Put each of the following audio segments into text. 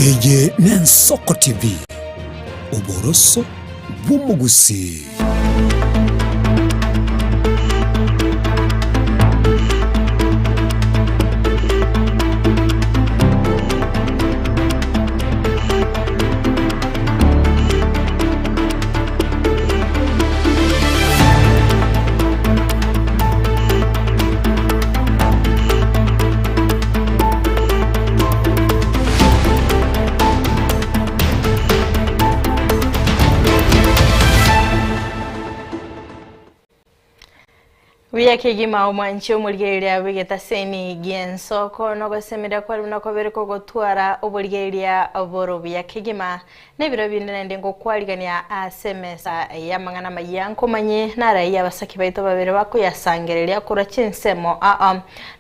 Eye n'Ensoko TV oboroso bw'umugusi. Wiyake gima umwanchi umulgeria wigeta seni Ensoko no gosemera kwa lunako bereko gotwara obulgeria oboro wiyake gima nebiro binende ngo kwaligania asemesa yamangana mayanko manye narayi abasaki baito babere bakuyasangereria kura chinsemo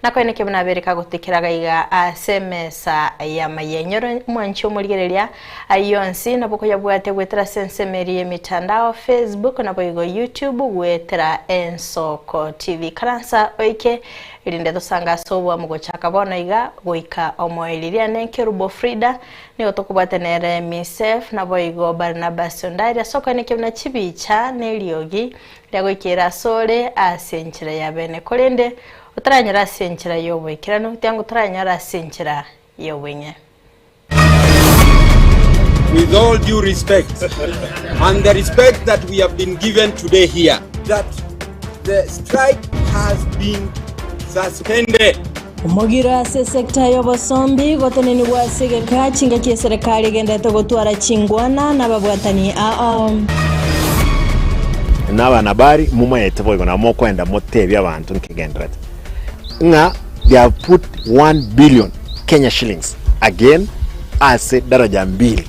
nakoneke munabereka gutikiraga iga asemesa yamayenyoro umwanchi umulgeria ayonsi naboko yabwate gwetera sensemeri emitandao Facebook naboigo YouTube gwetera Ensoko TV karansa oike irinde dosanga sobo mugochaka bona iga goika omoiliria nenkerubo Frida ni otokubatenere misef na boigo Barnabas Ndari soko neke mna chibicha neliogi lyagoikira sole asenchira ya bene kolende utaranyara asenchira yowe kirano tyangu utaranyara asenchira yowenye. With all due respect and the respect that we have been given today here, that the strike has been suspended. Umugira se sekta y'obosombi goteneni wasege kachinga ki serikali genda togotwara chingwana nababwatani n'abana bari mumayete boygo na mokwenda motebya abantu nkigenderete nga they have put 1 billion Kenya shillings again as daraja 2.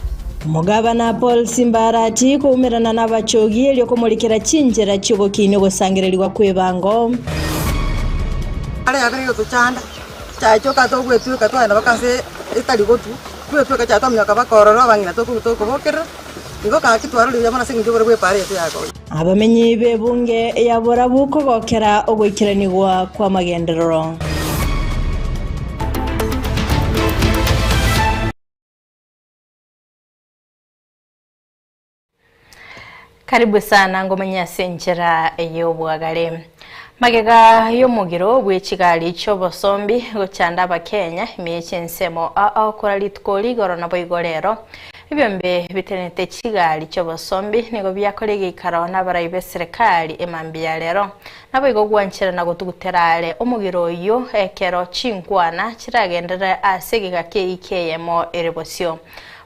Mugabana Paul Simbarati kuumirana n'abachogi elyokomulikira chinjera chigo kine gosangererwa kwebango ale yabiri yotuchanda chachoka to gwetwe twana bakase itali gotu gwetwe kachato myaka bakororo abangina to bokera ngo kakitwaro yamana singi bore bwe pare yako abamenyi bebunge yabora buko gokera ogwikiranirwa kwa magenderero. Karibu sana ngomanya senchera eyobwagale. Magega yomugiro bwechigali cy'obosombi gochanda abakenya imyeche nsemo koralitko ligoro na boigorero ibyombe bitenete chigali cy'obosombi nigo byakolege ikaro n'abarayibe serikali emambya lero naboigo gwanchira na gotuguterale omugiro yo ekero chinkwana kiragendera asegeka KKM erebosio.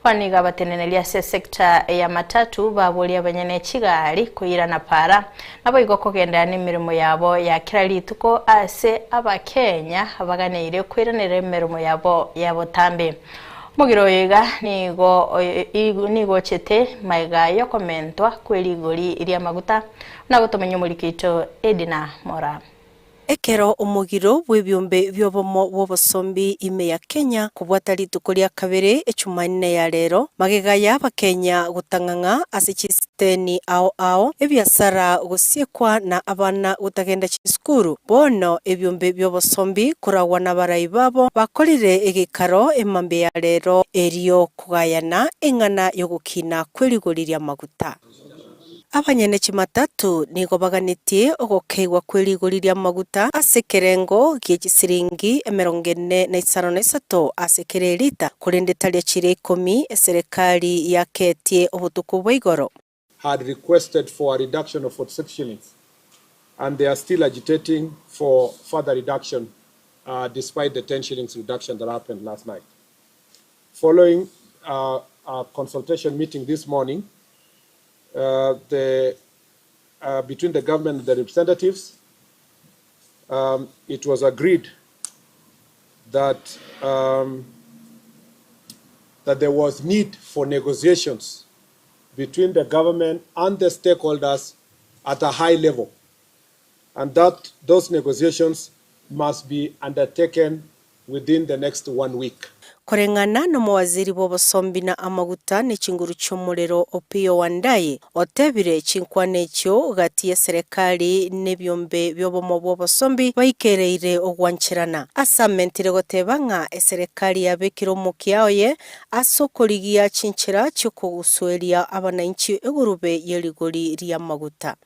Waniga batenenelia se sekta ya matatu babuli abanyene chigali kuyira na para nabo igoko genda n'imirimo yabo ya kiralituko ase abakenya abaganire kwiranire imirimo yabo tambe mugiro yiga nigo chete maiga yo komentwa kweligori iri maguta nagotomenya mulikito Edina Mora. Ekero omugiro bwebyombe byobomo bw'obosombi ime ya Kenya kubwata lituko lya kabere echumanine ya lero magega y'abakenya gutanganga asichisiteni ao ebyasara gusiekwa na abana gutagenda chiskuru bono ebyombe by'obosombi kurawa na barayi babo bakolire egikaro emambe ya lero eriyo kugayana engana yo gukina kweligolirya maguta. Abanyene chimatatu nigo baganitie ogokeigwa kweligolirya maguta asekerengo g'ekisiringi 43 asekere lita kulende talia chire 10 serikali yaketie obutuku bw'igoro had requested for a reduction of 46 shillings and they are still agitating for further reduction despite the 10 shillings reduction that happened last night. Following a consultation meeting this morning, between the government and the representatives, it was agreed that that there was need for negotiations between the government and the stakeholders at a high level, and that those negotiations must be undertaken within the next 1 week. Kurengana na mawaziri b'obosombi na amaguta n'ekinguru cy'omuliro Opiyo Wandayi otebire chinkwane ekyo gati ya serikali n'ebyombe by'obomo bw'obosombi baikereire ogwanchirana asamentire gotebanga eserikali yabekiro mukiaoye asokoligia chinchira cy'okuguswelia abananchi egurube yeligoli lya maguta.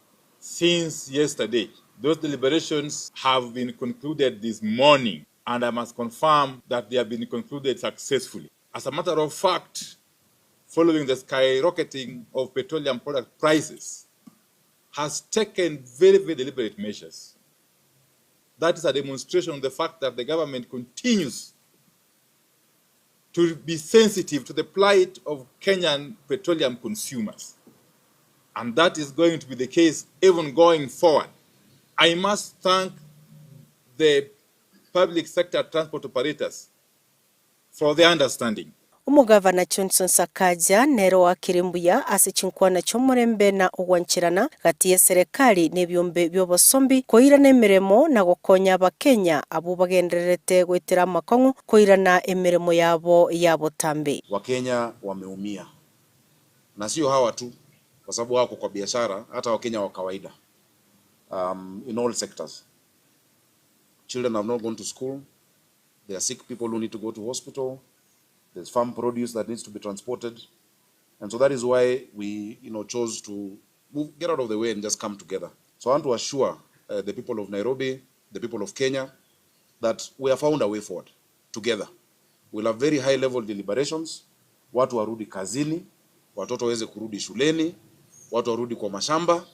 Since yesterday, those deliberations have been concluded this morning. And I must confirm that they have been concluded successfully. As a matter of fact, following the skyrocketing of petroleum product prices, has taken very, very deliberate measures. That is a demonstration of the fact that the government continues to be sensitive to the plight of Kenyan petroleum consumers. And that is going to be the case even going forward. I must thank the public sector transport operators for their understanding. Umugavana Johnson Sakaja nero wa Kirimbuya asichinkwana cy'omurembe na ogwanchirana gati ya serikali n'ebyombe by'obosombi koirana emiremo na gokonya abakenya abo bagendererete gwetera amakongo koirana emiremo yabo tambe. Wakenya wameumia. Na sio hawa tu kwa sababu wako kwa biashara, hata Wakenya wa kawaida. In all sectors. Children have not gone to school. There are sick people who need to go to hospital. There's farm produce that needs to be transported. And so that is why we chose to get out of the way and just come together. So I want to assure the people of Nairobi, the people of Kenya, that we have found a way forward together. We'll have very high level deliberations. Watu warudi kazini, watoto waweze kurudi shuleni, watu warudi kwa mashamba.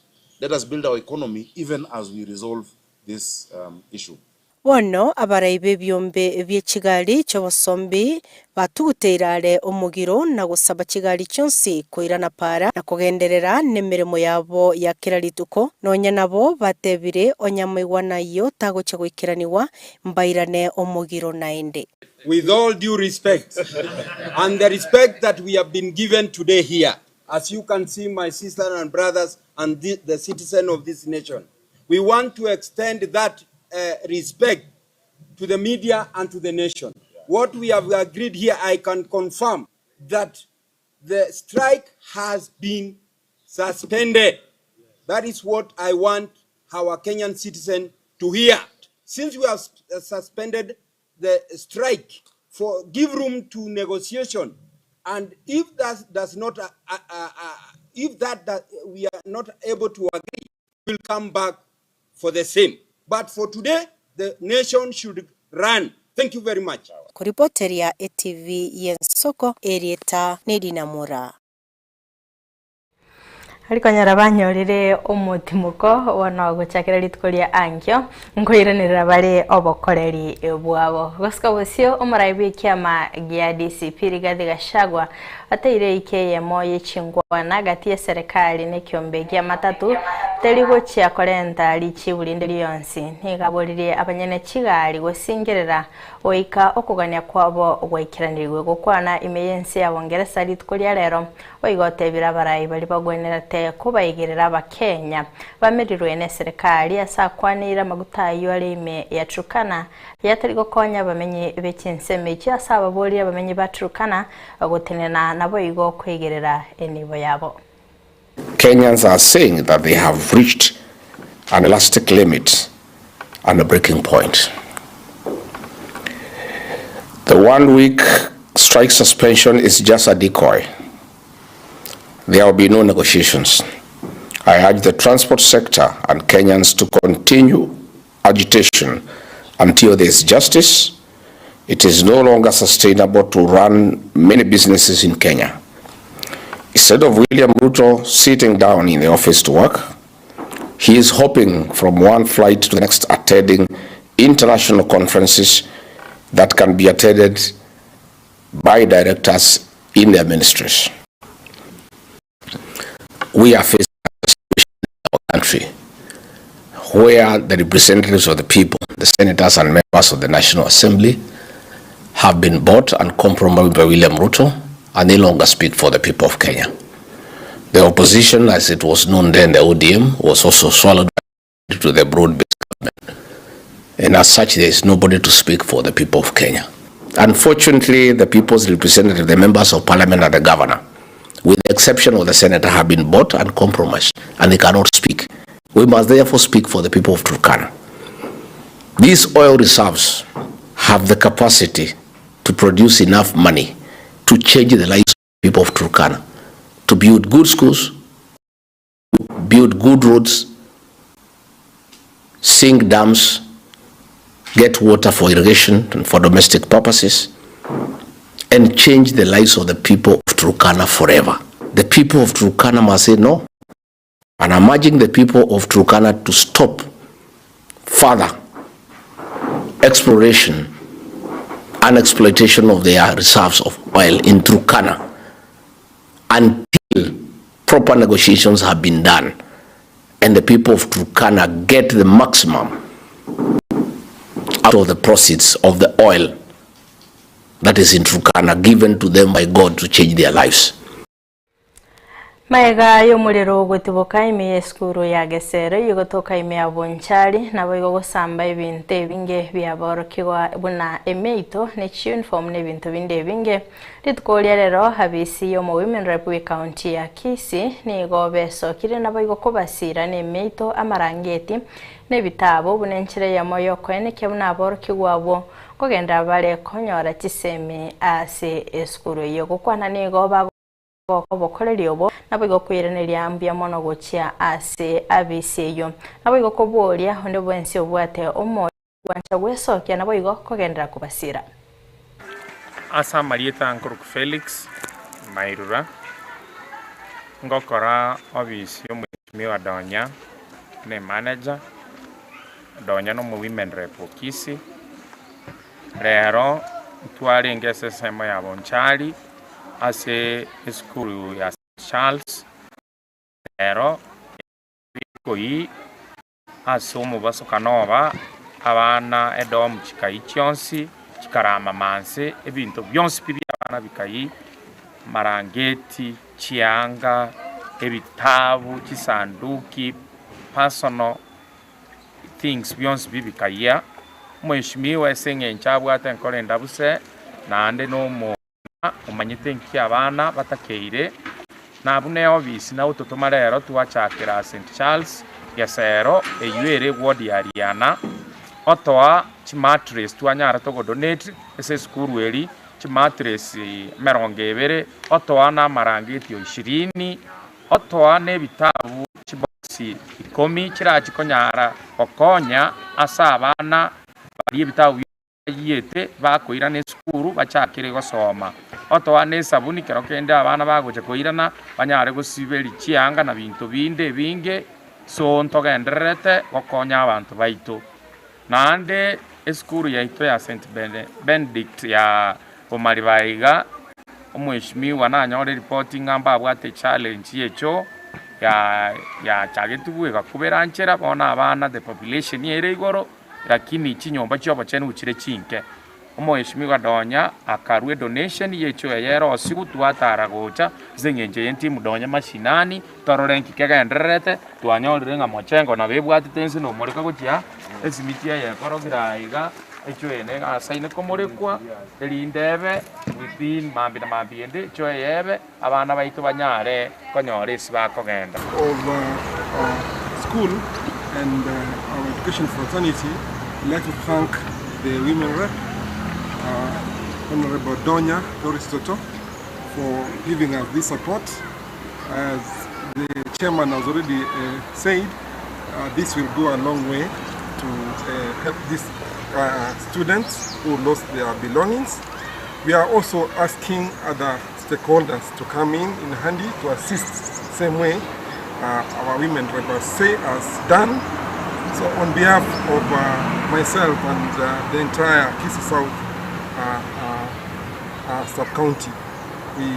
Let us build our economy even as we resolve this issue. Wono abaraibe byombe by'ekigali cy'obosombi batuguteirare omugiro na gusaba kigali cyonsi koirana para na kugenderera n'emirimo yabo ya kirarituko nonya nabo batebire onyamwigwa nayo tago cyo gwikiraniwa mbairane omugiro naende. With all due respect and the respect that we have been given today here, as you can see, my sisters and brothers and the citizen of this nation, we want to extend that respect to the media and to the nation. What we have agreed here, I can confirm that the strike has been suspended. That is what I want our Kenyan citizen to hear. Since we have suspended the strike, give room to negotiation, and if that does not, that we are not able to agree, we'll come back for the same. But for today, the nation should run. Thank you very much. Kuripoteria ATV Yensoko Erieta Nedinamura. Ariko nyarabanyorire omutimuko wana guchakira litkolia ankyo ngoiranira bari obokoreri bwabo gosika bosio omuraibi kyama gya DCP Rigathi Gachagua ateire ikeyemo yechingwana gati ya serikali nekyombe gya matatu teligo kya korenta lichi bulindiri yonsi ntigaborire abanyene kigali gosingerera oika okuganya kwabo ogwekiranirwe gukwana imeyensi yabongeresa litkolia rero oigotebira barayi bali bagwenera kubayigerera abakenya bamerirwe ne serikali asakwanira magutayo alime yatrukana yatarigo konya bamenye bekinseme cyo asaba boli abamenye batrukana agotenena nabo igo kwegerera enibo yabo. Kenyans are saying that they have reached an elastic limit and a breaking point. The 1 week strike suspension is just a decoy. There will be no negotiations. I urge the transport sector and Kenyans to continue agitation until there is justice. It is no longer sustainable to run many businesses in Kenya. Instead of William Ruto sitting down in the office to work, he is hopping from one flight to the next, attending international conferences that can be attended by directors in their ministries. We are facing a situation in our country where the representatives of the people, the senators and members of the National Assembly, have been bought and compromised by William Ruto and no longer speak for the people of Kenya. The opposition, as it was known then, the ODM, was also swallowed to the broad-based government. And as such, there is nobody to speak for the people of Kenya. Unfortunately, the people's representative, the members of parliament and the governor, with the exception of the senator, have been bought and compromised, and they cannot speak. We must therefore speak for the people of Turkana. These oil reserves have the capacity to produce enough money to change the lives of the people of Turkana, to build good schools, build good roads, sink dams, get water for irrigation and for domestic purposes, and change the lives of the people of Turkana forever. The people of Turkana must say no. And I'm urging the people of Turkana to stop further exploration and exploitation of their reserves of oil in Turkana until proper negotiations have been done and the people of Turkana get the maximum out of the proceeds of the oil that is in Turkana given to them by God to change their lives. Maega y'omuliro gwetibuka ime y'eskuru ya Gesero yugotoka ime ya Bonchari nabo igogosamba ebintu ebinge byaborokirwa buna emeito ne uniform n'ebintu binde ebinge litkolya lero habisi yo mu Women Rep County ya Kisii nigo besokire nabo igokobasira n'emeito amarangeti n'ebitabo bunenchire ya moyo kwene kebuna aborokirwa abo kogenda bale konyora kiseme ase eskuru yo gukwana nigo obokoreri obo nabo igokwiranira ambya mono gochia ase abiseyo nabo igokoboria onde bwensi obwate omo gwancha gwesokya nabo igokogendera kubasira asa Marieta Nkuruku Felix Mairura ngokora obisi omwimi wa Donya ne manager Donya no mu Women Rep Kisii rero twali ngese sema ya Bonchari ase eskuru ya Charles rero koi asomo basokanova abana edom chikai chionsi chikarama manse ebintu byonsi bibi abana bikai marangeti chianga ebitabu chisanduki personal things byonsi bibi kaya mweshimiwa esenge nchabwa atenkolenda buse nande no mo umanyite nki abana batakeire nabune obisi na utotoma rero tuwachakira St Charles Gesero eyuere ward ya Riana otoa chimatres tuanyara togo donate ese skuru eri chimatres merongevere otoa na marangeti 20 otoa ne bitabu chiboxi 10 kirachi konyara okonya asa abana bari bitabu yete bakoira ne skuru bachakire gosoma otoa ne sabuni kero kende abana bagoje koirana banyare gosiberi chianga na bintu binde binge so ntogenderete gokonya abantu baito nande skuru ya ito ya St Benedict ya Omaribaiga omweshimiwa nanyore reporting amba bwate challenge yecho ya chagetuwe gakuberanchera bona abana the population yere igoro lakini chinyomba cyobo chene uchire chinke omweshimiwa Donya akarwe donation yecho yero sigu twatara gocha zengenje yenti mudonya mashinani tororenki kegenderete twanyolire nga mochengo na bebwati tensi no moreka gochia esimitia ya korogira iga echo ene asaine komorekwa elindebe within mambi na mambiende echo yebe abana baito banyare konyore sibakogenda of school and our education fraternity. I'd like to thank the Women Rep, Honorable Donya Doris Toto, for giving us this support. As the chairman has already said, this will go a long way to help these students who lost their belongings. We are also asking other stakeholders to come in handy to assist same way our Women Rep has done. So on behalf of myself and the entire Kisii South sub-county, we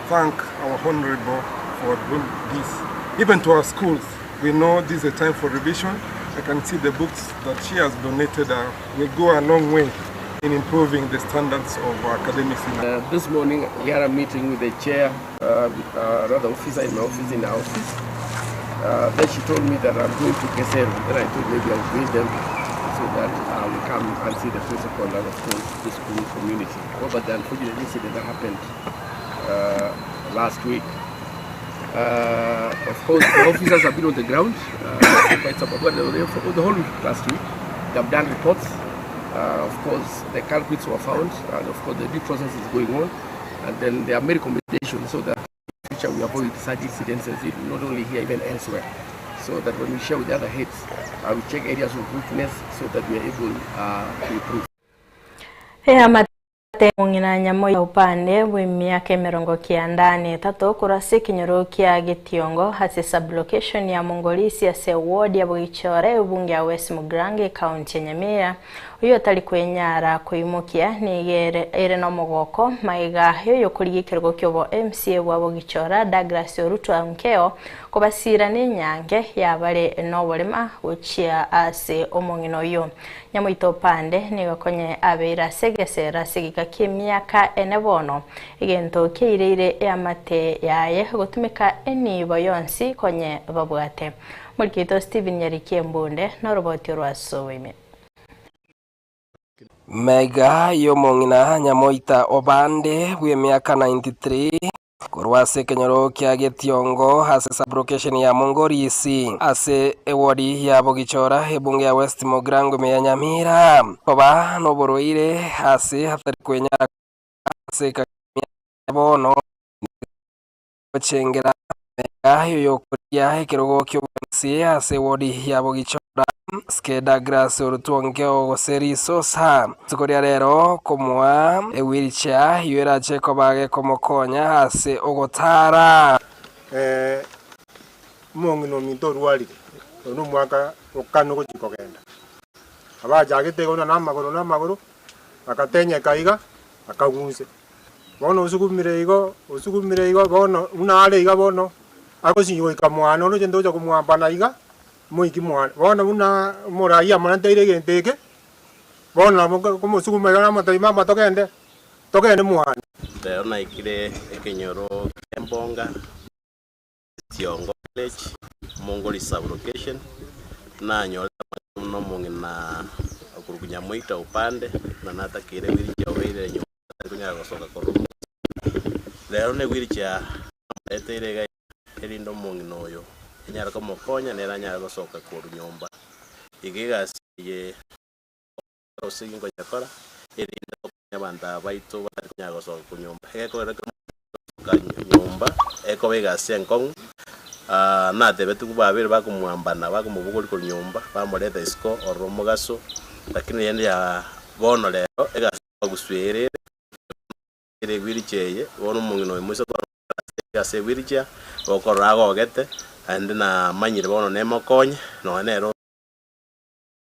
thank our Honorable for doing this. Even to our schools, we know this is a time for revision. I can see the books that she has donated will go a long way in improving the standards of academics. This morning we had a meeting with the chair, rather officer in my office, in our office. Then she told me that I'm going to Gesero. Then I thought maybe I'll greet them. So that we come and see the principal and of course the school community. Over the unfortunate incident that happened last week. Of course, the officers have been on the ground quite some for the whole week last week. They have done reports. Of course, the culprits were found, and of course, the due process is going on. And then they have made recommendations so that in the future we avoid such incidents, not only here, even elsewhere. So that when we share with the other heads, we check areas of weakness so that we are able to improve. Mungina nyamo ya upande w'imyaka 93 kurasi kinyoro kya Gitiongo hasi sublocation ya Mongolisi ase ward ya Bugichore ubunge ya West Mugrange county ya Nyamira uyo tali kwenyara kuimukia ni ere no mogoko maiga yo kurigikirgo kyobo MCA wa Bugichora Douglas Orutu Ankeo kubasira ni nyange yabale no bolema uchia ase omongino yo nyamo itopande ni gakonye abera segesera sigika kimyaka enebono igento kireire yamate yaye gutumika enibo yonsi konye babwate mulkito Steven Nyarikembunde no roboti rwasoweme Mega yomongina nyamoita obande bw'emyaka 93 kurwase kenyoro kya Gitiongo hase sublocation ya Mongolisi ase ewodi ya Bugichora ebunge ya West Mugrange me ya Nyamira oba no boroire hase hatari kwenyara ase bono chengera ayo yokuria ekirogo ky'obunsi ase ewodi ya Bugichora skeda grass orutuongeo goseri sosa tukoria rero kumwa ewiricha yera cheko bage komokonya ase ogotara mongino minto rwali no mwaka okano kugenda abajagete gona namagoro akatenya kaiga akagunze bono usugumire igo bono unale iga bono akosinyo ikamwana no jendo kumwamba na iga moiki mwana bona una moraia manteire genteke bona kumusuguma na mataima matogende mwana leo naikire ekenyoro kembonga Tiongo village Mongoli sublocation na nyola no mungina okurukunya moita upande na natakire wiricha wire nyumba kunya gosoka korumu leo ne wiricha eteire erindo mungino oyo nyara ko mokonya nera nyara gosoka ku nyumba igigasiye osingo yakora erinda nyabanda baito bari kunya gosoka ku nyumba eko era nyumba eko begasiye nkong na tebetu babiri bakumwambana bakumubuguri ku nyumba bamureta isko oromugaso lakini yende ya bono lero egasa guswere ere wiricheye bono mungino imuso ase wiricha okorago gete andi na manyire bono nemokonye no nero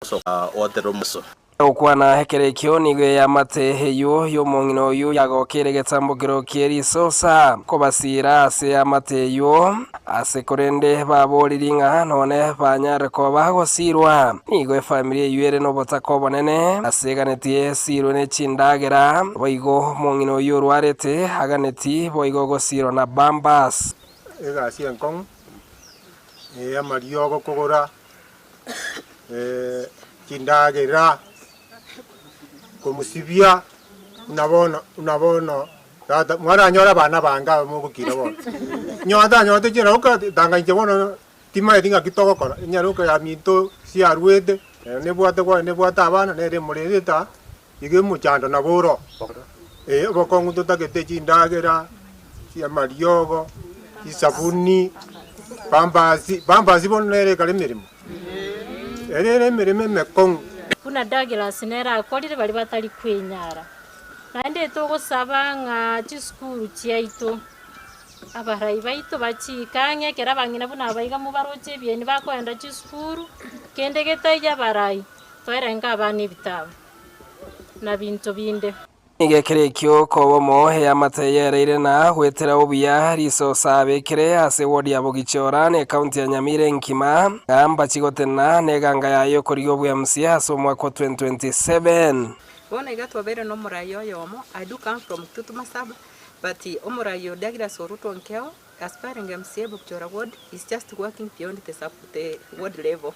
so otero muso okwana hekerekyo nigwe yamate heyo yomongino yo yagokere getambukiro kieri sosa kobasira ase yamate yo ase korende baboliringa none banyare ko bagosirwa nigwe family yuere no botako bonene ase ganetie siro ne chindagera boigo mongino yo rwarete aganeti boigo gosiro na bambas egasi enkong amariogo kogora chindagera kumusibia unabono data mwana nyora bana banga mugukira bono nyote jira uka danga nje bono tima edinga kitoko kora nyaruka ya minto si arwede ne bwata abana ne remureta ige muchando na boro bokongu tutakete chindagera si amariogo isabuni bambasi bono nere kale mirimo ere mirimo mekong kuna Douglas nera akorire bali batali kwenyara nande togosaba nga chiskuru chiaito abarai baito bachikanye kera bangina buna abaiga mubaroche bieni bakwenda chiskuru kende getaija barai twarenga abani bitabo na binto binde igekerekyo kobomo ya mateyereire na gwetera obuya riso sabekere ase wodi ya Bugichora ne county ya Nyamira nkima gamba chigotena ne ganga yayo koriyo bwamsia so mwaka 2027 bona igatwa bere no murayo yomo I do come from Tutumasaba but omurayo Douglas Orutu Ankeo aspiring MCA Bugichora ward is just working beyond the ward level.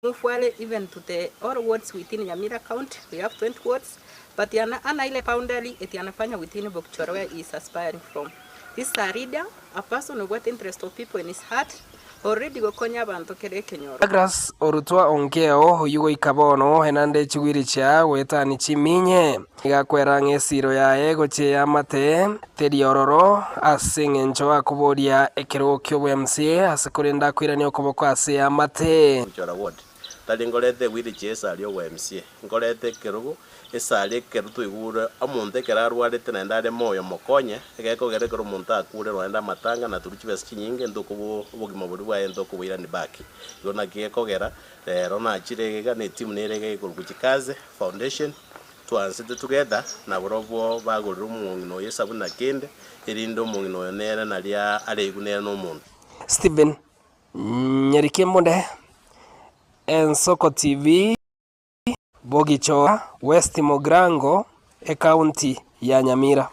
move well even to the all wards within Nyamira County. We have 20 wards, but ana ile boundary anafanya within Bokchoro where he is aspiring from. This is a leader, a person who got interest of people in his heart. Already gokonya abantu kere kenyoro. Agras orutwa onkeo huyugo ikabono henande chigwiri cha wetani chiminye igakwera ngesiro ya ego che amate teri ororo asingencho akuboria ekero kyo MC asekurenda kwirani okoboko ase amate Chora ward tali ngolete wiri chesa ali MC ngolete kerugo esale keruto igure amonte kerarwarete na ndale moyo mokonye egeko gerekero monta akure rwanda matanga na turuchibes chinyinge ndoko bogima buri bwa ndoko bwira ni baki yona gekogera rero na chirega ne team nerege ikurugukikaze foundation twansite together na borobo bagurira umuntu no yesabu na kende irindo umuntu nera nalia aregunera no muntu Steven Nyerikimbonde Ensoko TV Bogicho West Mogrango county ya Nyamira.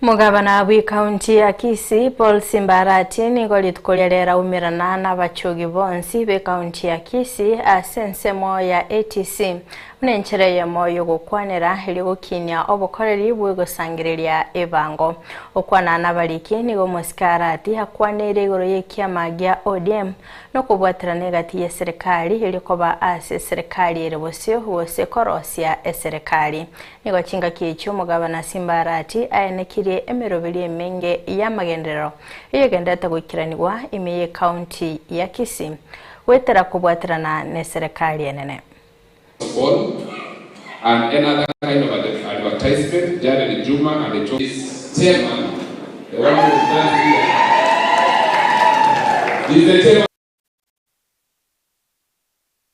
Mugabana wa county ya Kisii Paul Simbarati nigo litkolera umirana n'abachogi bonsi be county ya Kisii asensemo ya ATC mnenchere moyo gukwanira ili gukinya obukoreri bwegosangiriria ebango okwana nabaliki nigo Musikarati akwanire igoro yekiamagia ODM no kubwatirane gati ya serikali ili koba ase serikali erebosyo hose korosia serikali nigo chinga kicho mugabana Simbarati ayenekire emerobiri emenge y'amagendero yegendata gukiranirwa imeye county ya Kisii wetera kubwatirana ne serikali enene. And another kind of advertisement, Jared Juma and the chairman, the one who is done here. Is the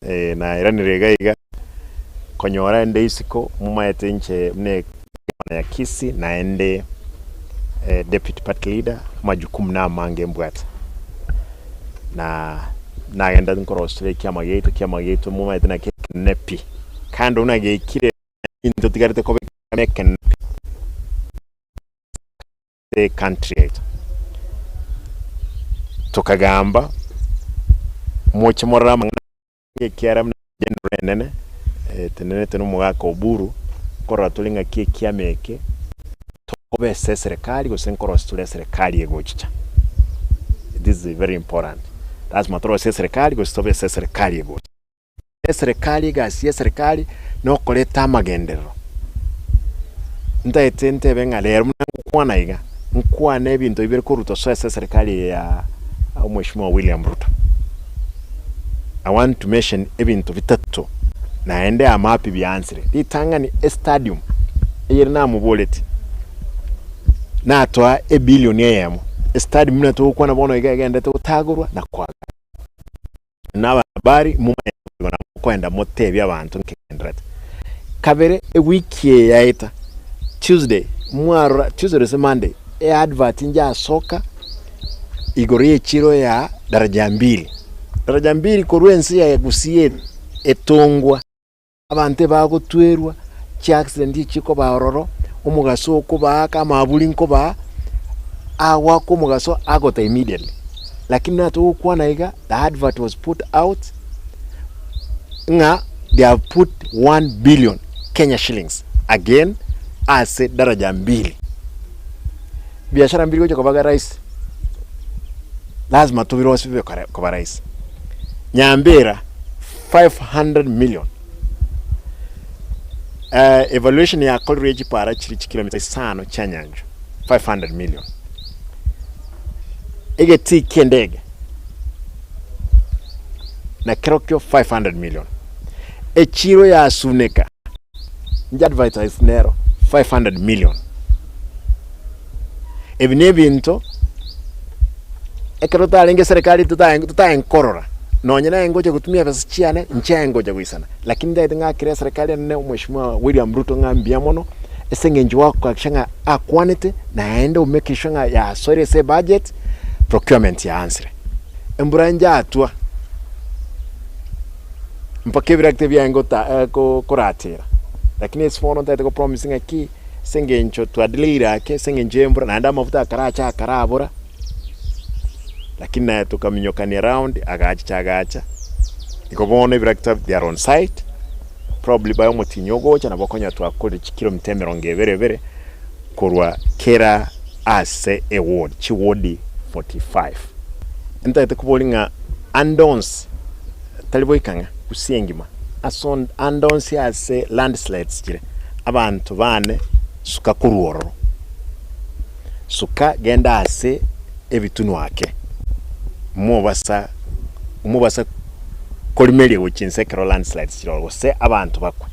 chairman. Na irani regaiga konyora ende isiko mumaete nche mne ya Kisii na ende deputy party leader majukumu na mange mbwata na enda nkoro Australia kiama yetu mumaete na nepi kando unage kire into tigarete kobe meken the country tokagamba moche morama kiara mnene tenene tenu mwaka oburu kora tulinga kiameke tokobe serikali go senkoro serikali egochicha. This is very important. That's matoro serikali go stobe serikali egochicha. Serikali gasi serikali no koleta amagendero ndaitente benga lero mukwana iga mukwana ebintu ibiri kuruto so serikali ya Mheshimiwa William Ruto. I want to mention ebintu bitatu na ende amapi byansire litanga ni stadium eyirina muboleti na atwa e billion yemo stadium na to kwana bono iga gende to tagurwa na kwa na habari mu kwenda motebi abantu nkendrate kabere a wiki yaita Tuesday se Monday advert nja soka igori chiro ya daraja mbili korwensi ya gusiye etongwa abante bagotwerwa chi accident chiko baroro umugaso ko ba kama abuli nko ba awa ko mugaso agota immediately lakini nato kwa naiga the advert was put out nga they have put 1 billion Kenya shillings again as daraja mbili biashara mbili kwa baga rais lazima tubiro sibe kwa rais Nyambera 500 million evaluation ya college para chiri kilomita 5 chanyanjo 500 million egeti kendege na kerokyo 500 million echiro ya suneka njadvertise nero 500 million ebinebinto ekerota alenge serikali tuta enkorora nonyena engoje kutumia pesa chiane nche engoje kuisana lakini ndaite ngakire serikali ne Mheshimiwa William Ruto ngambia mono esengenji wako akishanga quantity na aende umeke shanga ya sorry say budget procurement ya answer emburanja atwa mpake birakte byangota ko koratira lakini esifono ndaite ko promising aki sengencho twadilira ke sengenje mbura na ndama mafuta karacha karabura lakini naye tukaminyokani around agacha ikobone birakta they are on site probably by mutinyo gocha na bokonya twakore kilomita 200 korwa kera ase a ward chi ward 45 enta kubolinga andons taliboikanga kusengima ason andons ase landslides kire abantu bane suka kuruoro suka genda ase ebitunu wake umubasa kolimeli uchinsekero landslides kiro se abantu bakwe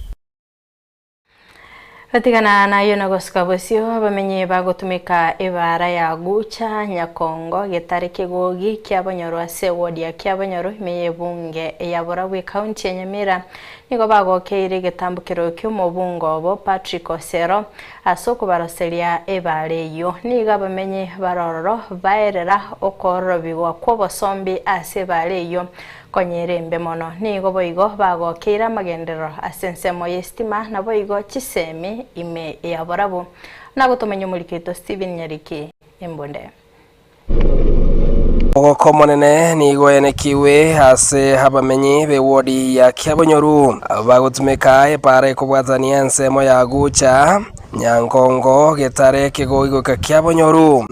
batigana nayo nagoska bosio abamenye bagotumika ibara ya gucha nyakongo getare kigogi kyabanyoro ase ward ya kyabanyoro imeye bunge ya Borabu county ya Nyamira nigo bagokeire getambukiro cy'umubungo bo Patrick Osero asoko baroseria ebare yo niga bamenye barororo baerera okorobigwa ko bosombi ase bare yo konyerembe mono nigo boigo bagokeira magendero asensemo yestima na boigo chisemi ime ya Borabu nagutumenye mulikito Steven Nyariki embonde Ogoko monene nigo yenekiwe ase habamenyi be wodi ya Kyabonyoru bagutumika epare kubwatania ensemo ya gucha nyankongo getare kigoigo ka Kyabonyoru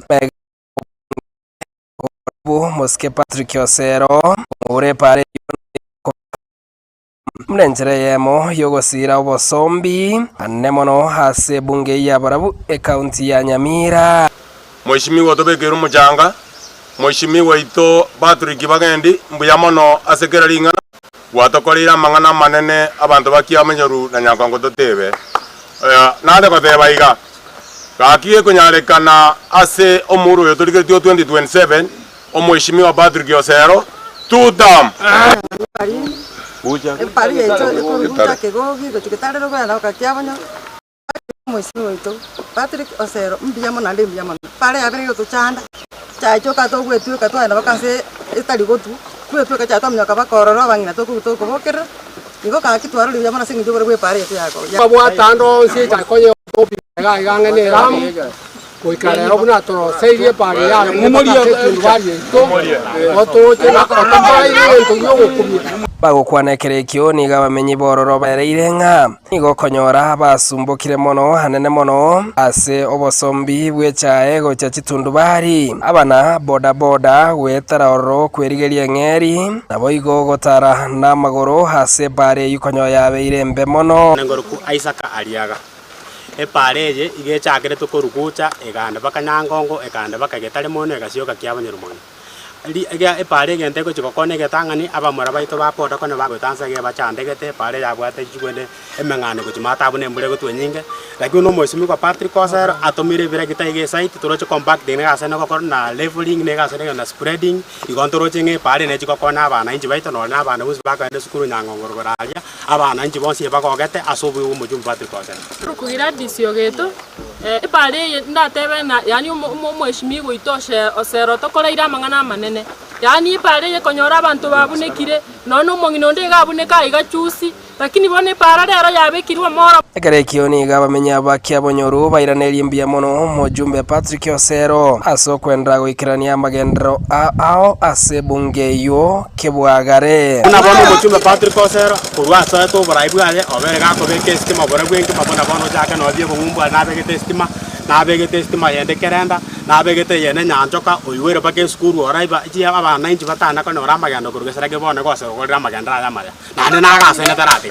Moske Patrick Osero ure pare mlenjere yemo yogosira obosombi anemono hase bunge ya Borabu county ya Nyamira Mheshimiwa tobekero mujanga Mheshimiwa ito Patrick Bagendi mbuyamono asekera lingana watokorira mangana manene abantu bakyamenyoru na nyankongo totebe nade koteba iga kakiye kunyarekana ase omuru yo tuliketio 2027 Mheshimiwa Patrick Osero tutam buja pari echo buja kegogi gochiketare rogo na kakyabanya Mheshimiwa ito Patrick Osero mbiyamona ndi mbiyamona pare abere yo tuchanda chacho kato gwetu katwa na bakase etali gotu kwetu ka chato mnyaka bakororo bangina to bokera nigo ka kitwaro mbiyamona singi jobore gwe pare echo yako babwa tando si chakonye kopi ga ngane ram koikare obuna to seirie pare ya mumoria tunwari to oto tena katambai to yogo kumira bagukwanekere niga bamenyi bororo bareirenga nigo konyora basumbukire mono hanene mono ase obosombi bwechae gocha chitundubari abana boda boda wetararo kwerigeria ngeri nabo igo gotara na magoro hase bare yukonyoya beirembe mono ngoroku Isaka Aliaga epareje igechakire tukorukucha eganda bakanyangongo eganda bakagetare mono egasioka kyabanyero mono ega epare gente ko chikokone getangani abamora baito bapoda kone bagotansa ge bachandegete pare yabwate chigwene emengane ko chimata abune mbure go twenyinge lakini no Mheshimiwa kwa Patrick Osero atomire bire gitaige site turoche compact dine ga sene ko na leveling ne ga sene na spreading igontoro chinge pare ne chikokona abana inji baito no na abana busi bakande sukuru nyangongoro baralia abana inji bonsi bakogete asobu umujumba Patrick Osero kugira disio geto epare ndatebe na yani Mheshimiwa itoshe Osero tokoraira mangana manene yani pare konyora abantu babunekire none umongino ndega abuneka igachusi lakini bone para rero yabekirwa mora egerekio ni gabamenya bakyabonyoru bairaneri mbia mono mujumbe Patrick Osero asokwenda goikirania magendero ao ase bunge yo kebwagare na bono mujumbe Patrick Osero kurwa sa to baraibwale oberega ko beke stima boragwenki mabona bono jaka no bie bumbu na bege stima na bege stima yende kerenda na bege yene nyanjoka oyuwere bake skuru oraiba ji abana inji batana ko no ramagando kurgesera ke bono ko se ko ramaganda yamaya na na ga se na tarati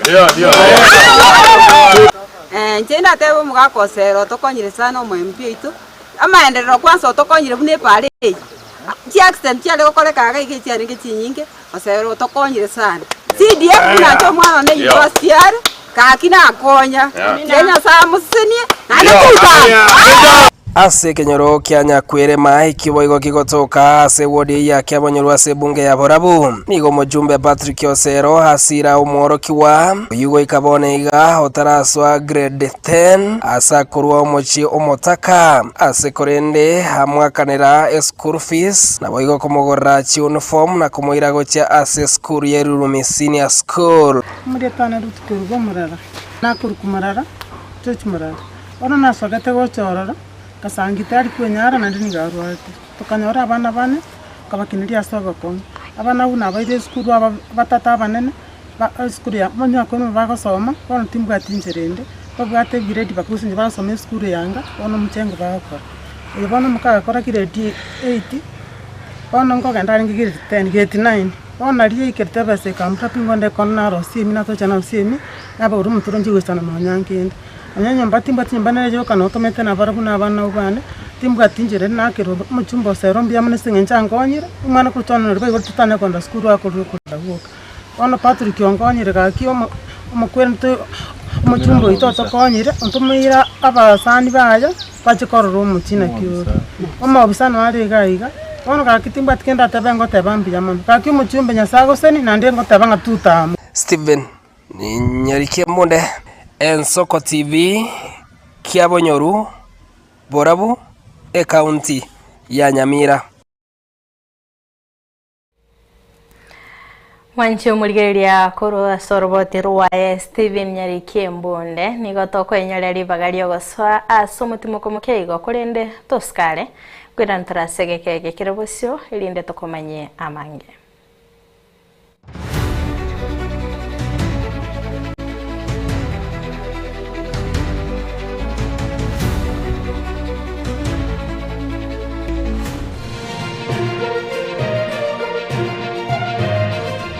njenda tebo mugako Osero tokonyire sana omwempia itu amaenderero kwanza tokonyire bune pare ti accident cyale gokoreka ga ige cyane ngikinyinge Osero tokonyire sana CDF na to mwana ne university kakina akonya Kenya sa musenie na kuta ase kenyoro kyanya kwirema ikiboigo kigotoka ase wodi ya Kyabonyoru ase bunge ya Borabu nigo mujumbe Patrick Osero hasira umoro kiwa yugo ikabone iga otaraswa grade 10 asa kurwa omochi omotaka ase korende hamwakanira school fees na boigo komogora chi uniform na komoira gocha ase school ya Rurumi Senior School mudetana rutukurwa murara nakurukumarara tuchmarara ona nasogate gochorora kasangitari kwenyara na ndini garwate tukanyora abana bane kabakiniria soga kon abana una baire skuru aba batata abanene skuru ya manya kono bagosoma kono timbwa tinjerende babwate grade bakusinje basoma skuru yanga ono mchengo bakora ibona mukaga kora grade 8 ono ngogenda ngi grade 10 grade 9 ona riye ikerte base kampa pingonde konna rosi mina to chana usimi aba uru muturonji westana manyankende anyanya mbatimba timbana jo kana otomete na barabu na bana ubane timbwa tinjere na kero muchumbo serombi amane singencha ngonyire umwana kutona rwe gutana konda skuru akuru kudawoka ono Patrick yongonyire ka kiyo mukwento muchumbo itoto konyire ontumira abasani baja bachikororo muchina kiyo oma obisano ari gaiga ono ka kitimba tikenda tabengo tabambi yamano ka kiyo muchumbe nyasago seni na ndengo tabanga tutamu Steven ni nyarikie monde Ensoko TV Kiabonyoru Borabu County ya Nyamira. Wanchi umurigeria koro soroboti ruwaye Steven Nyarikie Mbonde nigotoko enyareri bagario goswa asomutimo komukeigo kurende toskare kwirantara segekege kirabosyo ilinde tokomanye amange.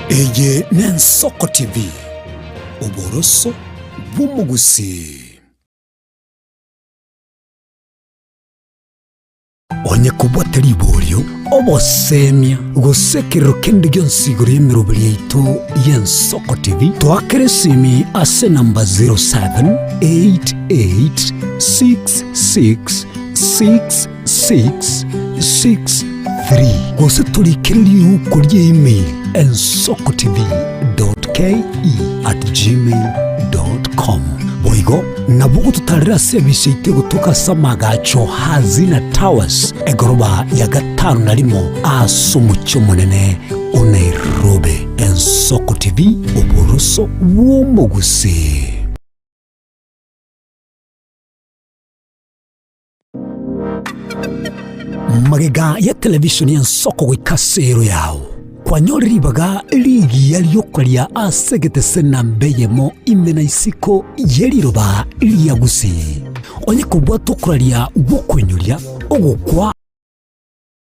Eye Ensoko TV Oboroso bumugusi onye kubwatari iboryo obosemia gusekero kende gyonsiguro yemirobiri yaitu y'Ensoko TV twakeresimi ase namba 0788666663 gose tulikiriri ukurye email ensokotv.ke@gmail.com boigo nabugo tutarira service ite gutuka samagacho hazina towers egoroba ya gatanu narimo asumucyo munene Nairobi. Ensoko TV oboroso w'umugusi. Magega ya televisioni Ensoko gwikasero yawo kwanyoribaga ligi yalyokolia asegete sena mbeyemo imena isiko yeliroba liyagusi onye kubwa tokuralia bokwenyulia ogokwa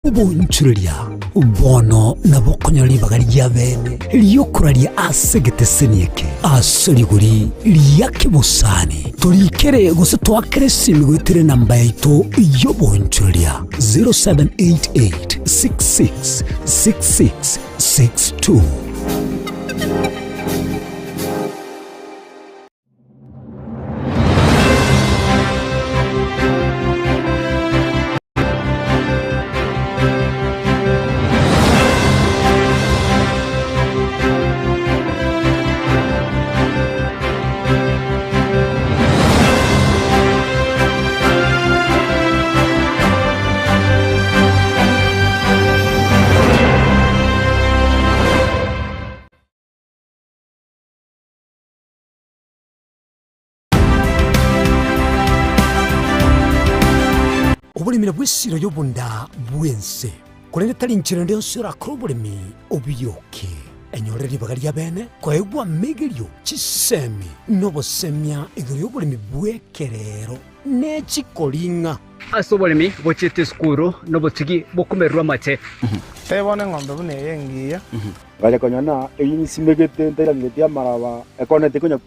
ubunchuria ubono na bokonyoribaga lyabene lyokuralia asegete senieke asoliguri lyakibusani tulikere gose twakere simigwitire namba yaito yobunchuria 0788666662. Obulimira bwesiro yobunda bwense kurende tali nchira ndio sura krobolimi obiyoke enyoreri bagalia bene kwa egwa megelio chisemi nobo semia igoro yobulimi bwekerero ne chikolinga asobolimi bochete skuru nobo tigi bokumerwa mate tebone ngombe bune yengiya gale konyana eyisimegete nterangetia maraba ekonete konya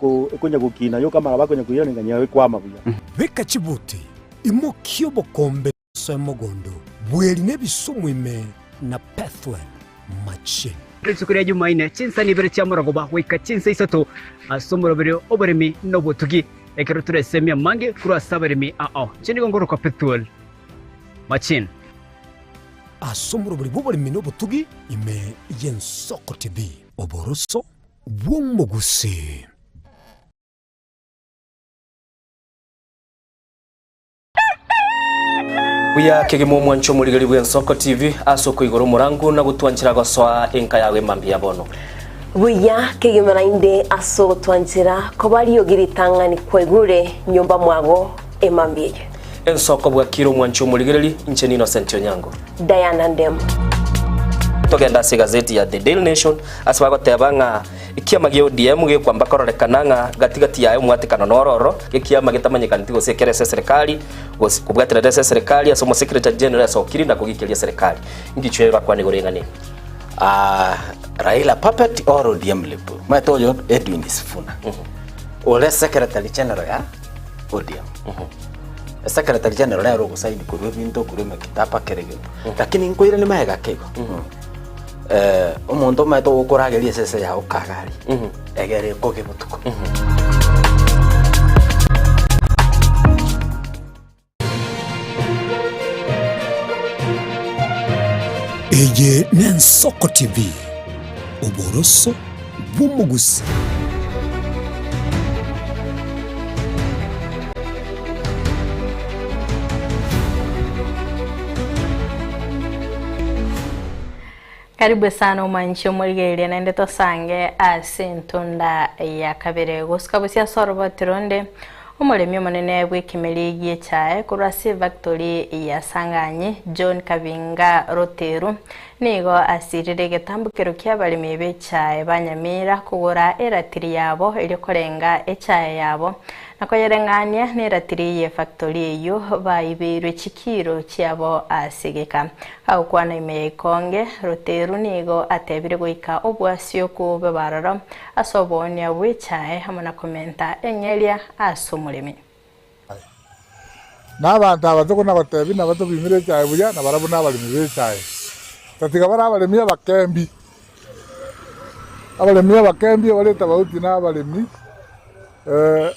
gukina yo kamaraba konya kuyana nganya kwa mabuya beka chibuti imokyo bokombe semogondo bweli nebisumwime na pathway machine Ritsukuri Jumaine chinsa nibere chamuragoba wika chinsa isato asomoro bere oberemi nobotugi ekeroture semia mange kura saberemi chini gongoro kwa pathway machine asomoro bere boberemi nobotugi ime y'Ensoko TV oboroso bw'umugusi. Buya kegemo mwancho muligari bw'Ensoko TV asoko igoro murangu na gutwanchira goswa enka yawe mambi yabono. Buya kegemera inde aso twanchira kobali yogiritangani kwegure nyumba mwago emambie. Ensoko bwa kiro mwancho muligari incheni Innocent Onyango. Diana Ndem. togenda se gazeti ya The Daily Nation asaba gotebanga ikiama gyo ODM ge kwamba kororekana nga gatigati yayo mwatikano nororo ikiama gitamanyikana tigo sekere serikali kubwatira serikali asomo secretary general sokiri na kugikiria serikali ngichwera kwa nigorengani Raila puppet or ODM lepo matoyo Edwin Sifuna ole secretary general ya ODM secretary general ya rogo saidi kurwe binto kurwe makitapa kerege lakini nkoira ni mahega kego omuntu mato ukurageria sese ya ukagari egere koge butuko Eye Nensoko TV uboroso bw'umuguzi. Karibu sana umanchi umurigeria nende tosange asintunda ya kabere guskabusia sorbo tironde umuremyo munene bw'ikimeligie cyae kurasi factory ya Sanganyi John Kavinga Roteru nigo asirire getambukiro ky'abalimi b'ecyae banyamira kugura eratiri yabo iri korenga ecyae yabo nakoyerengania neratiri ye factory yo bayibirwe chikiro cyabo asigeka au kwana imekonge Roteru nigo atebire goika obwasyo ku bebarara asobonya bw'ecyae hamana komenta enyelia asumulimi n'abantu abato na batebi na bato bimire cyae buya na barabu n'abalimi b'ecyae tatiga barabalimi abakembi baleta bauti n'abalimi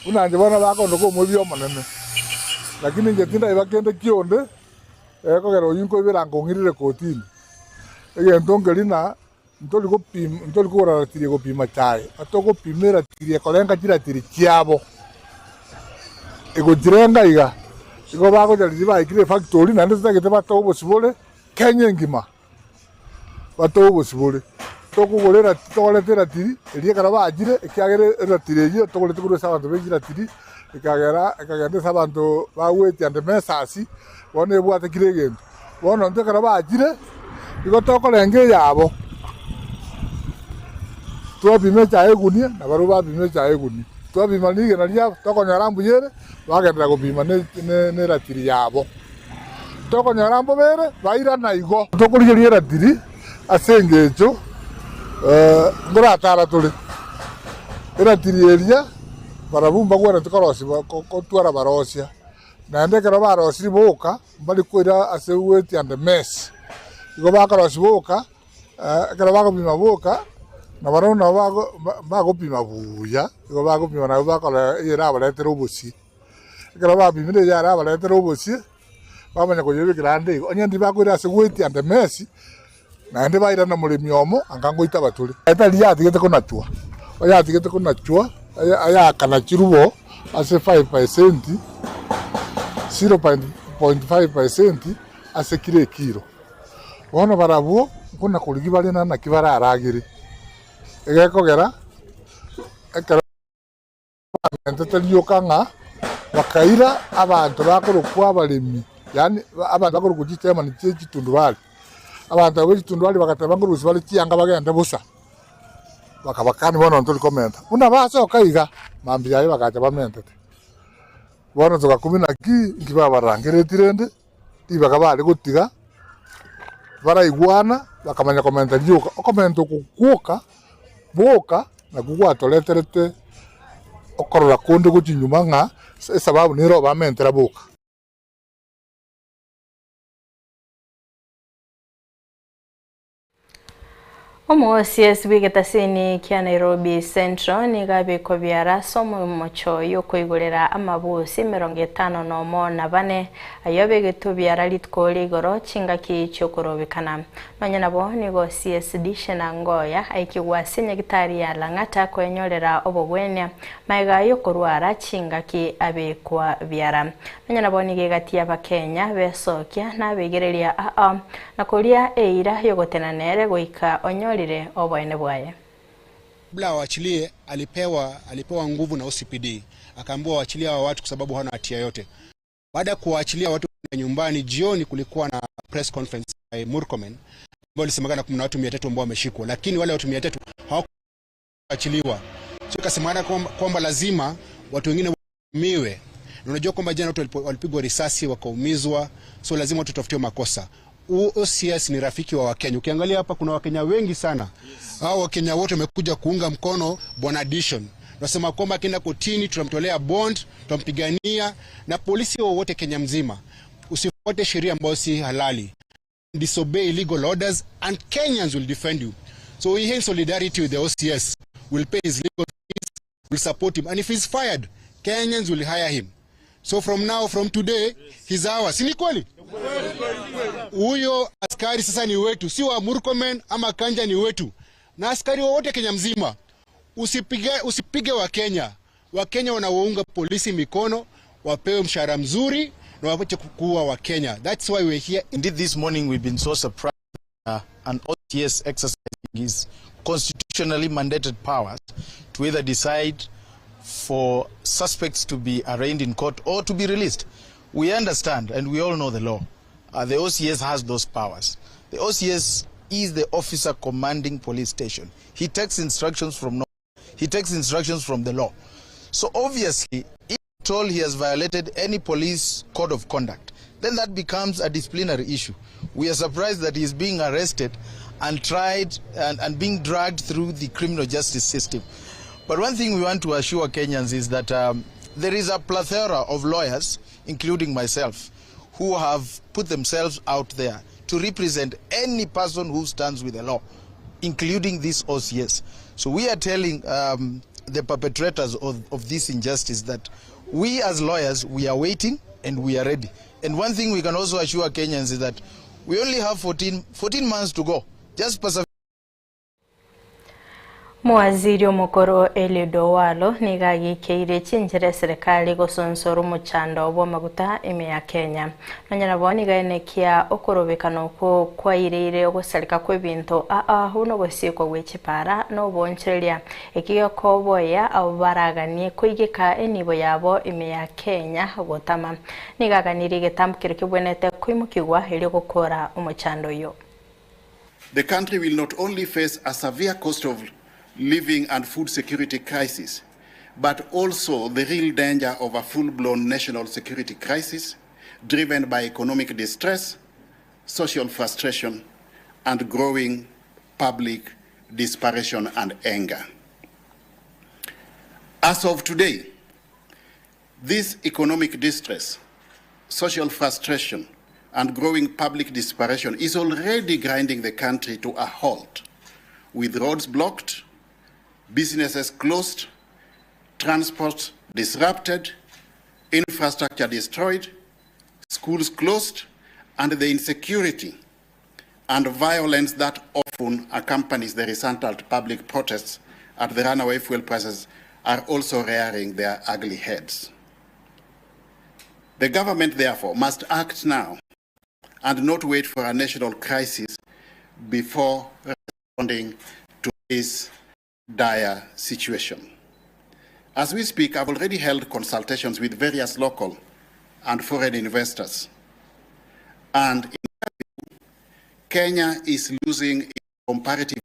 unanje bona bakondo ko mubyo manene lakini ngetinda ibakende kionde kogero yinko birango ngirire kotini ndongelina ntoli ko ratiri ko pima cyae atoko pimera tiri kolenga tira tiri cyabo ego jirenga iga ego bako jali baikire factory nande zagete bato bosibole Kenya ngima bato bosibole tokugorera toletera tiri elie karaba agire ekyagere ratireje togolete kuro sabantu begira tiri ekagende sabantu baweti ande mesasi wone bwate kiregendo wono nte karaba agire igo tokolenge yabo twabime cyae gunia na baruba bime cyae gunia twabima lige na lia tokonyara mbuyere bagendera gupima ne ratiri yabo tokonyara mbobere baira na igo tokurigeria ratiri asengecho ngora tara tuli ratiri eria barabumba gwara tukorosi ko twara barosia na ndekera barosi boka bali kwira aseweti and mess igo bakorosi boka kera bakopima boka na barona bagopima buya igo bagopima na bakola ira baletera obosi kera babimire yara baletera obosi bamanya ko yebe grande onyendi bakwira aseweti and mess na ndi baira na mulimi omo angangoita batuli etali yatigete ko nachua oyatigete ko nachua aya kana chirubo ase 5% 0.5% ase kilo wono barabuo kuna kuligi bali na kibara aragiri egekogera ekara enteteli yokanga bakaira abantu bakorokwa balimi yani abantu bakorokwa chitema ni chitundu bali abantu abechitundu bali bakatabanga rusi bali chianga bagenda busa bakabakani bono ntoli komenta una baso kaiga mambi yayo bakacha bamentete bono toka 10 ngiba barangeretirende ibakabali gutiga baraigwana bakamanya komenta yuka okomento kukuka boka na kugwatoleterete okorora konde guchinyuma nga sababu niro bamentera boka Omuosies bw'egetasini kya Nairobi Central nigabiko byara somo mucho yokwigurira amabusi 54 ayo begetu byara litkoli igoro chingaki chokorobekana nonye nabo nigo CSD Shenangoya aikiwasinya gitari ya Lang'ata kwenyorera obobwenya maiga yokorwara chingaki abekwa byara nonye nabo nigegati y'Abakenya besokia nabegereria nakolia eira yogotenanere goika onyo oboine bwaye kabla waachilie alipewa nguvu na OCPD akaambiwa waachilie hao watu kwa sababu hana hatia yote. Baada ya kuwaachilia watu nyumbani jioni kulikuwa na press conference by Murkomen walisemekana kuna watu 300 ambao wameshikwa, lakini wale watu 300 hawakuachiliwa. So kasemekana kwamba lazima watu wengine waumiwe. Unajua kwamba jana watu walipigwa risasi wakaumizwa, so lazima watu tutafutiwe makosa. OCS ni rafiki wa Wakenya. Ukiangalia hapa kuna Wakenya wengi sana. Hao Wakenya wote wamekuja kuunga mkono Bwana Addition. Nasema kwamba akienda kotini tutamtolea bond, tutampigania, na polisi wote Kenya mzima usifuate sheria ambayo si halali. Disobey illegal orders and Kenyans will defend you. So we have solidarity with the OCS. We'll pay his legal fees, we'll support him, and if he's fired, Kenyans will hire him. So from today, he's ours. Si ni kweli? Huyo askari sasa ni wetu, si wa Murkomen ama Kanja, ni wetu. Na askari wote Kenya mzima, usipige wa Kenya. Wa Kenya wanawaunga polisi mikono, wapewe mshahara mzuri na wapache kuwa wa Kenya. That's why we're here. Indeed, this morning we've been so surprised an OCS exercising his constitutionally mandated powers to either decide for suspects to be arraigned in court or to be released. We understand and we all know the law. The OCS has those powers. The OCS is the officer commanding police station. He takes instructions from the law. So obviously, if at all he has violated any police code of conduct, then that becomes a disciplinary issue. We are surprised that he is being arrested and tried and being dragged through the criminal justice system. But one thing we want to assure Kenyans is that there is a plethora of lawyers, including myself, who have put themselves out there to represent any person who stands with the law, including this OCS. So we are telling the perpetrators of this injustice that we as lawyers, we are waiting and we are ready. And one thing we can also assure Kenyans is that we only have 14 months to go. Just persevere. Mwaziri omukoro Eliud Owalo nigagikiire chinjire serikali gusonsora umuchando bwa maguta ime ya Kenya. Nanyana boni gaenekia okorobekano ko kwairire ogusarika kwebinto huno gusiko gwechipara no boncheria ekiyo koboya abaraganie kuigika enibo yabo ime ya Kenya gotama nigaganiri getambukire kibwenete kwimukigwa iri gukora umuchando yo. The country will not only face a severe cost of living and food security crisis, but also the real danger of a full-blown national security crisis driven by economic distress, social frustration, and growing public desperation and anger. As of today, this economic distress, social frustration, and growing public desperation is already grinding the country to a halt, with roads blocked, businesses closed, transport disrupted, infrastructure destroyed, schools closed, and the insecurity and violence that often accompanies the resultant public protests at the runaway fuel prices are also rearing their ugly heads. The government, therefore, must act now and not wait for a national crisis before responding to this dire situation. As we speak, I've already held consultations with various local and foreign investors. And in my view, Kenya is losing its comparative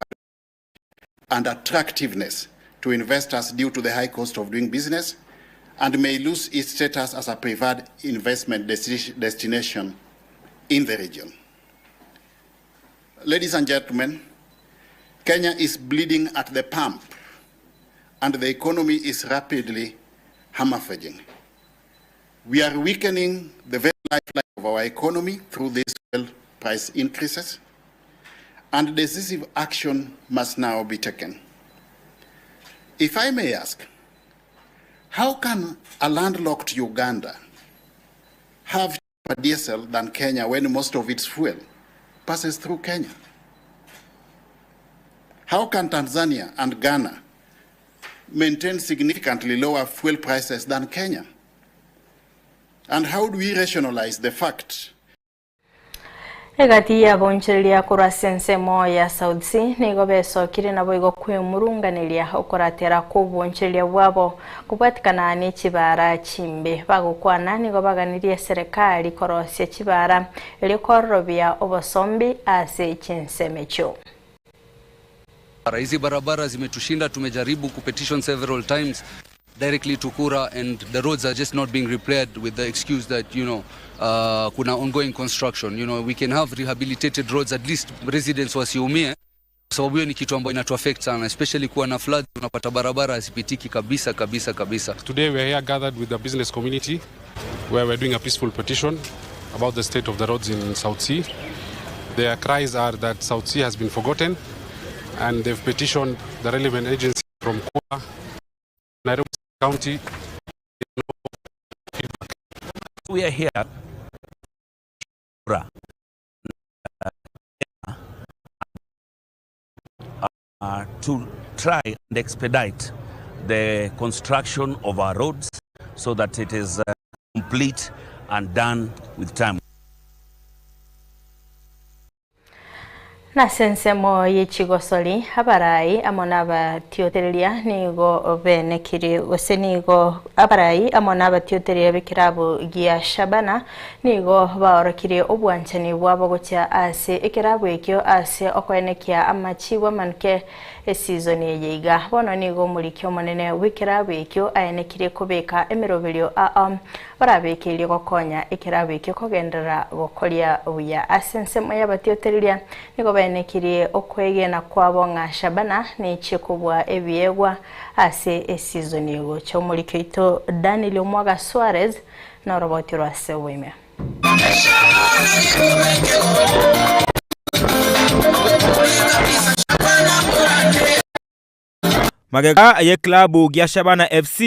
and attractiveness to investors due to the high cost of doing business and may lose its status as a preferred investment destination in the region. Ladies and gentlemen, Kenya is bleeding at the pump, and the economy is rapidly hemorrhaging. We are weakening the very lifeline of our economy through these fuel price increases, and decisive action must now be taken. If I may ask, how can a landlocked Uganda have cheaper diesel than Kenya when most of its fuel passes through Kenya? How can Tanzania and Ghana maintain significantly lower fuel prices than Kenya? And how do we rationalize the fact Egati ya boncheria kurasense mo ya South Sea nigo besokire nabo igo kwemurunganiria okoratera ku boncheria bwabo kubatikana ni kibara chimbe bagukwana nigo baganirie serikali korosya kibara ili korobia obosombi ase chinsemecho. Hizi barabara zimetushinda, tumejaribu kupetition several times directly to Kura, and the roads are just not being repaired with the excuse that, kuna ongoing construction. We can have rehabilitated roads, at least residents wasiumie. Sababu hiyo ni kitu ambayo inatu affect sana, especially kuwa na floods, unapata barabara hazipitiki kabisa. Today we are here gathered with the business community where we're doing a peaceful petition about the state of the roads in South Sea. Their cries are that South Sea has been forgotten, and they've petitioned the relevant agency from Kura, Nairobi County. We are here to try and expedite the construction of our roads so that it is complete and done with time. Na sensemo yechigosoli abarai amona batiotereria nigo benekire osenigo abarai amona batiotereria bikirabo gia Shabana nigo baorokire obwanchani bwabo gocha ase ikirabo ekyo ase okwenekia amachiwa manke season yeyiga bono nigo mulikyo monene wikirabo ekyo ayenekire kubeka emirobelyo barabekire gokonya ikirabo ekyo kogendera gokoria uya asensemo yabatiotereria nigo benekire okwegena kwabo nga Shabana ni chikubwa ebyegwa ase season yego cyo muri kito Daniel Omwaga Suarez na roboti rwase wime magega ye klabu gya Shabana FC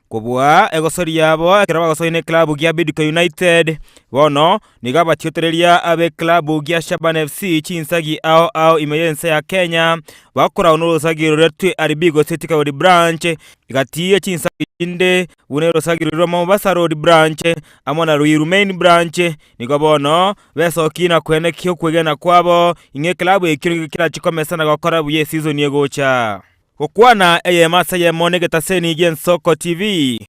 kubwa egosori yabo kiraba gosoine klabu gya Bidco United bono niga batiotereria abe klabu gya Shabana FC chinsagi ao imeyense ya Kenya bakora unorosagiro retwe Aribigo City Road branch igatiye chinsagi inde unerosagiro Mombasa Road branch amona Ruiru main branch niga bono besokina kwenekyo kwegena kwabo inge klabu ekiro kira chikomesa na gakora buye season yegocha okwana masa ye monegeta seni Gensoko TV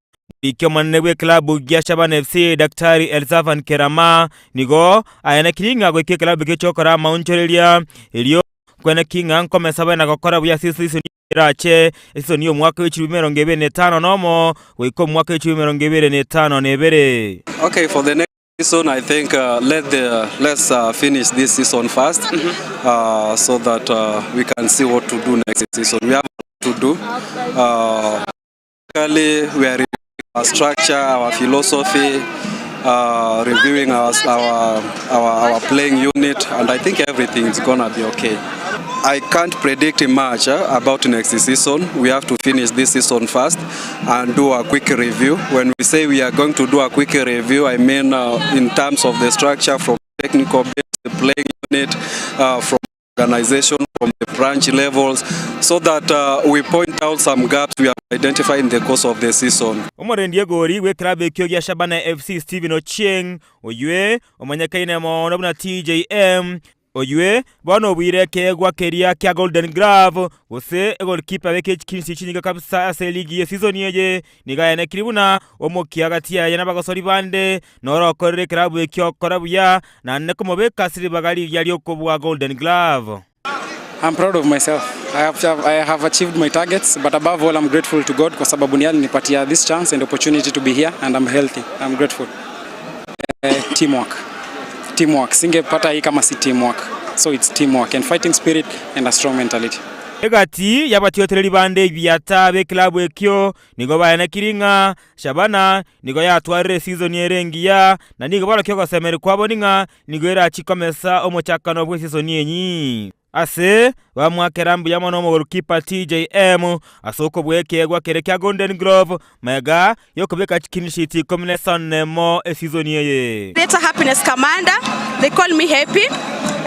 ikyo manebwe klabu gya Shabana FC Daktari Elzavan Kerama nigo ayana kiringa gwe klabu kechokora maunchorelia elio kwena kinga nkomesa bana gakora buya season irache season yo mwaka w'2025 nomo wiko mwaka w'2025 nebere. Okay, for the next season, I think let's finish this season first, so that we can see what to do next season. We have to do. We are reviewing our structure, our philosophy, reviewing our playing unit, and I think everything is gonna be okay. I can't predict much about next season. We have to finish this season first and do a quick review. When we say we are going to do a quick review, I mean in terms of the structure, from technical base, the playing unit, from organization, from the branch levels, so that we point out some gaps we have identified in the course of the season. Omorendie gori we klabu ekyo gya Shabana FC Steven Ochieng oyue omanyakaine mo na TJM oyue bono bwireke gwa keria kya Golden Glove ose goalkeeper beke kinsi chinga kabisa ase ligi ye season yeye nigayane kiribuna omokia gatia yana bagosori bande norokorere klabu ekyo korabuya na nekomobeka siri bagali yali okobwa Golden Glove. I'm proud of myself. I have achieved my targets, but above all I'm grateful to God kwa sababu ni alinipatia this chance and opportunity to be here, and I'm healthy. I'm grateful. Teamwork. Singepata hii kama si teamwork. So it's teamwork and fighting spirit and a strong mentality. Egati yabatiotereri bande byata be klabu ekyo nigo bayana kiringa Shabana nigo yatwarire season yerengiya na nigo balokyo gasemere kwabo ninga nigo era chikomesa omochakano bwe season yenyi ase bamwakerambu yamono mu goalkeeper TJM asoko bwekegwa kerekya Golden Glove mega yokobeka chikinishiti combination mo season yeye. Greater Happiness Commander, they call me Happy.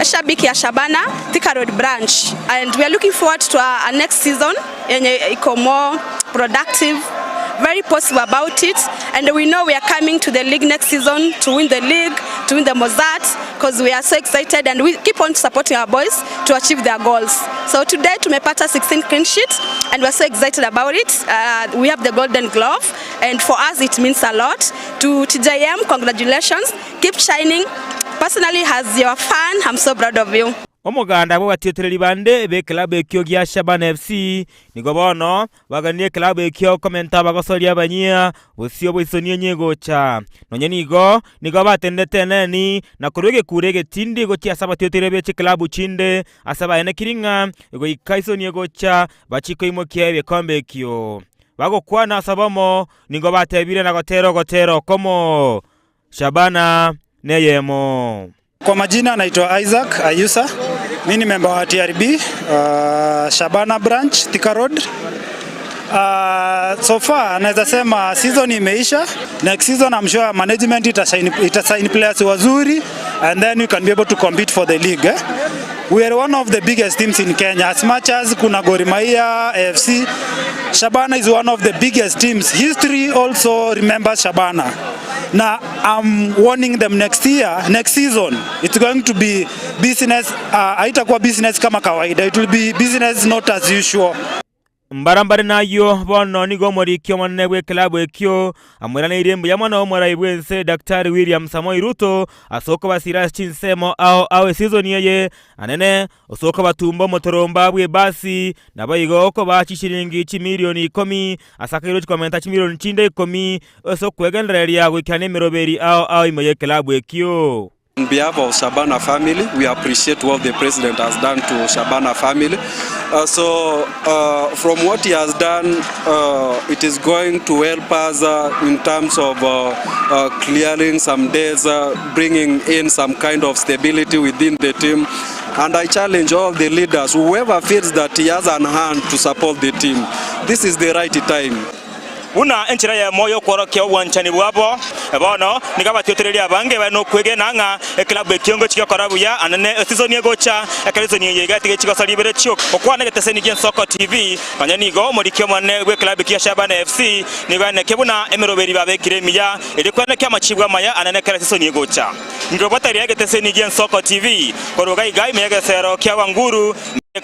Shabiki ya Shabana Thika Road branch, and we are looking forward to our next season yenye iko more productive, very positive about it, and we know we are coming to the league next season to win the league, to win the Mozart because we are so excited and we keep on supporting our boys to achieve their goals. So today tumepata 16 clean sheets and we're so excited about it. We have the golden glove and for us it means a lot. To TJM, congratulations, keep shining. Personally, as your fan, I'm so proud of you. Omuganda abo batiotereri bande be club ekyo gya Shabana FC nigo bono baganie club ekyo komenta bagosoria banyia busio bwisonie nyego cha nonye nigo batendete neni na kurege kurege tindi go tia saba tiotere be club chinde asaba ene kiringa go ikaiso nyego cha bachiko imokia be kombe ekyo bago kwana sabamo nigo batebire na gotero komo Shabana neyemo. Kwa majina naitwa Isaac Ayusa. Mimi ni member wa TRB Shabana branch Thika Road. So far naweza sema season imeisha. Next season I'm sure management itasign players wazuri and then we can be able to compete for the league. We are one of the biggest teams in Kenya. As much as kuna Gor Mahia, AFC, Shabana is one of the biggest teams. History also remembers Shabana. Now I'm warning them next season, it's going to be business. Haitakuwa business kama kawaida. It will be business not as usual. Mbarambare nayo bono nigo muri kyo manebwe club ekyo amwera na irembo ya mwana omora ibwense Dr. William Samoei Ruto asoko basira chinsemo awe season yeye anene osoko batumbo motoromba bwe basi nabayigo ko bachishiringi 1 milioni 10 asakiro chikomenta 1 milioni 10 osoko kwegendereria gwikane miroberi imoye club ekyo. On behalf of Shabana family, we appreciate what the president has done to Shabana family. From what he has done, it is going to help us in terms of clearing some days, bringing in some kind of stability within the team. And I challenge all the leaders, whoever feels that he has an hand to support the team, this is the right time. Una enchira ya moyo korokia wanchani bwabo bono nigaba tiotereria bange bano kwege nanga club ekiongo chika korabu ya anane season yegocha ekalizo ni yega tige chika salibere chio okwana geteseni gen soccer TV banyanigo morikyo mane we club ya Shabana FC nigane kebuna emeroberi babe kiremiya elikwana kya machibwa maya anane kala season yegocha ngobata riage teseni gen soccer TV koroga igai mega sero kya wanguru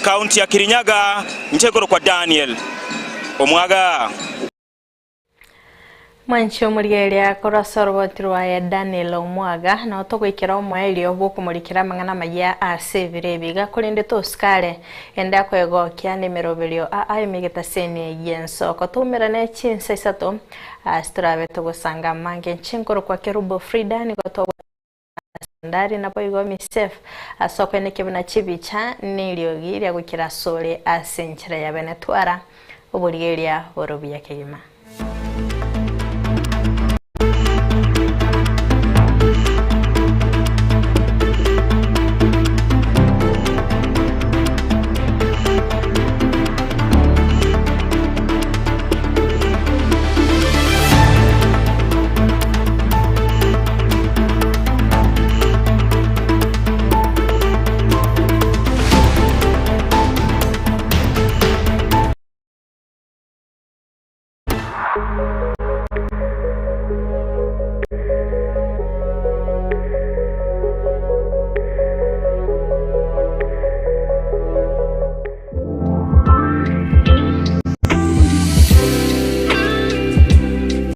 county ya Kirinyaga nchegoro kwa Daniel Omwaga. Mwancho murigeria korasorbotirwa ya Daniel Omwaga na otogwikira omwaili obukumurikira mangana maya asevire biga kurinde toskare enda kwegokia nimeroberio ayimigetaseni yenso kotumira ne chinsa isato astrabe togosanga mange chinkoro kwa Kerubo Frida ni gotogo ndari na poigo misef asoko ne kebuna chibicha niliogiria gukira sole asenchira ya benetwara oburigeria borobia kegima.